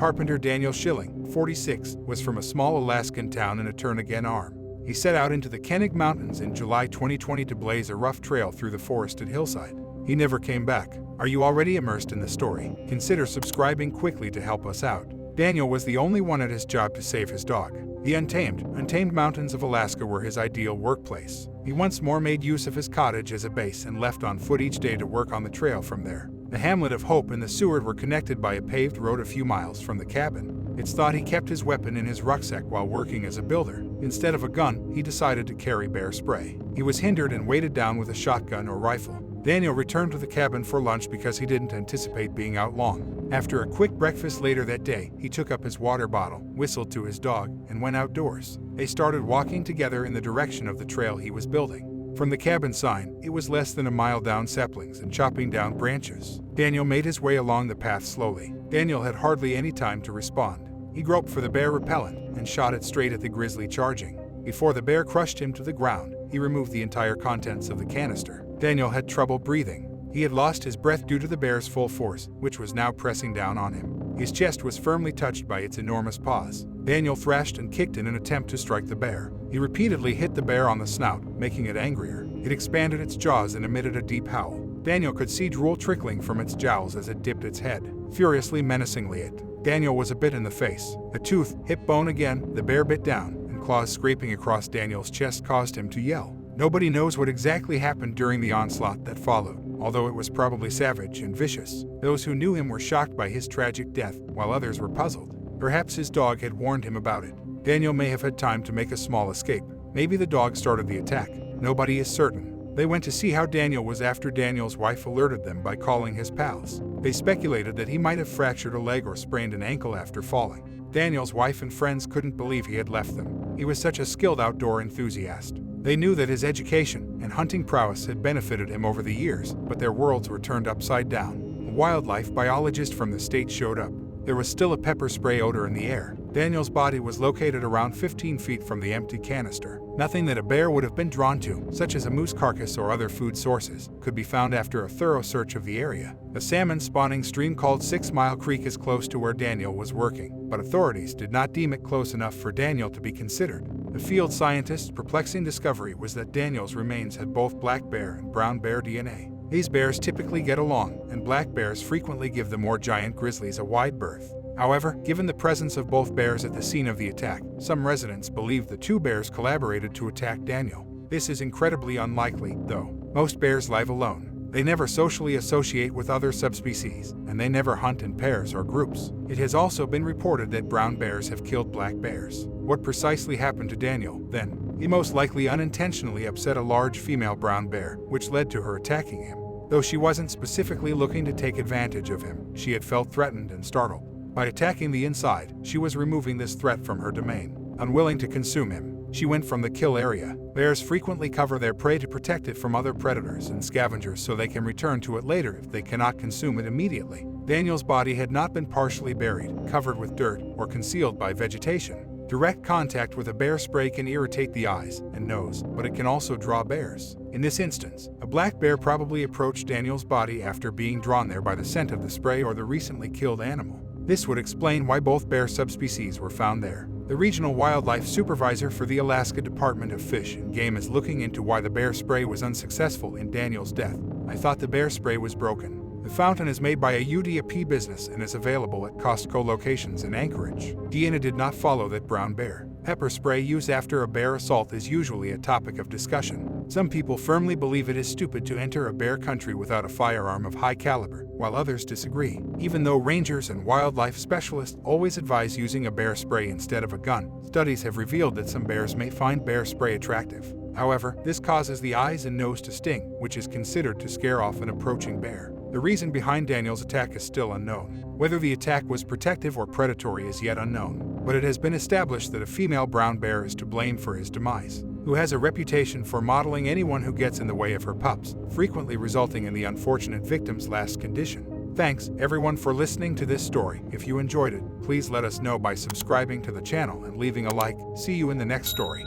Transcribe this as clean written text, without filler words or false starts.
Carpenter Daniel Shilling, 46, was from a small Alaskan town in a turn-again arm. He set out into the Kenig Mountains in July 2020 to blaze a rough trail through the forested hillside. He never came back. Are you already immersed in the story? Consider subscribing quickly to help us out. Daniel was the only one at his job to save his dog. The untamed mountains of Alaska were his ideal workplace. He once more made use of his cottage as a base and left on foot each day to work on the trail from there. The hamlet of Hope and the Seward were connected by a paved road a few miles from the cabin. It's thought he kept his weapon in his rucksack while working as a builder. Instead of a gun, he decided to carry bear spray. He was hindered and weighted down with a shotgun or rifle. Daniel returned to the cabin for lunch because he didn't anticipate being out long. After a quick breakfast later that day, he took up his water bottle, whistled to his dog, and went outdoors. They started walking together in the direction of the trail he was building. From the cabin sign, it was less than a mile down saplings and chopping down branches. Daniel made his way along the path slowly. Daniel had hardly any time to respond. He groped for the bear repellent and shot it straight at the grizzly charging. Before the bear crushed him to the ground, he removed the entire contents of the canister. Daniel had trouble breathing. He had lost his breath due to the bear's full force, which was now pressing down on him. His chest was firmly touched by its enormous paws. Daniel thrashed and kicked in an attempt to strike the bear. He repeatedly hit the bear on the snout, making it angrier. It expanded its jaws and emitted a deep howl. Daniel could see drool trickling from its jowls as it dipped its head, furiously menacingly it. Daniel was a bit in the face. A tooth, hip bone again, the bear bit down, and claws scraping across Daniel's chest caused him to yell. Nobody knows what exactly happened during the onslaught that followed, although it was probably savage and vicious. Those who knew him were shocked by his tragic death, while others were puzzled. Perhaps his dog had warned him about it. Daniel may have had time to make a small escape. Maybe the dog started the attack. Nobody is certain. They went to see how Daniel was after Daniel's wife alerted them by calling his pals. They speculated that he might have fractured a leg or sprained an ankle after falling. Daniel's wife and friends couldn't believe he had left them. He was such a skilled outdoor enthusiast. They knew that his education and hunting prowess had benefited him over the years, but their worlds were turned upside down. A wildlife biologist from the state showed up. There was still a pepper spray odor in the air. Daniel's body was located around 15 feet from the empty canister. Nothing that a bear would have been drawn to, such as a moose carcass or other food sources, could be found after a thorough search of the area. A salmon-spawning stream called 6 Mile Creek is close to where Daniel was working, but authorities did not deem it close enough for Daniel to be considered. The field scientists' perplexing discovery was that Daniel's remains had both black bear and brown bear DNA. These bears typically get along, and black bears frequently give the more giant grizzlies a wide berth. However, given the presence of both bears at the scene of the attack, some residents believe the two bears collaborated to attack Daniel. This is incredibly unlikely, though. Most bears live alone. They never socially associate with other subspecies, and they never hunt in pairs or groups. It has also been reported that brown bears have killed black bears. What precisely happened to Daniel, then? He most likely unintentionally upset a large female brown bear, which led to her attacking him. Though she wasn't specifically looking to take advantage of him, she had felt threatened and startled. By attacking the inside, she was removing this threat from her domain. Unwilling to consume him, she went from the kill area. Bears frequently cover their prey to protect it from other predators and scavengers so they can return to it later if they cannot consume it immediately. Daniel's body had not been partially buried, covered with dirt, or concealed by vegetation. Direct contact with a bear spray can irritate the eyes and nose, but it can also draw bears. In this instance, a black bear probably approached Daniel's body after being drawn there by the scent of the spray or the recently killed animal. This would explain why both bear subspecies were found there. The regional wildlife supervisor for the Alaska Department of Fish and Game is looking into why the bear spray was unsuccessful in Daniel's death. I thought the bear spray was broken. The fountain is made by a UDAP business and is available at Costco locations in Anchorage. DNA did not follow that brown bear. Pepper spray used after a bear assault is usually a topic of discussion. Some people firmly believe it is stupid to enter a bear country without a firearm of high caliber, while others disagree. Even though rangers and wildlife specialists always advise using a bear spray instead of a gun, studies have revealed that some bears may find bear spray attractive. However, this causes the eyes and nose to sting, which is considered to scare off an approaching bear. The reason behind Daniel's attack is still unknown. Whether the attack was protective or predatory is yet unknown, but it has been established that a female brown bear is to blame for his demise, who has a reputation for modeling anyone who gets in the way of her pups, frequently resulting in the unfortunate victim's last condition. Thanks, everyone, for listening to this story. If you enjoyed it, please let us know by subscribing to the channel and leaving a like. See you in the next story.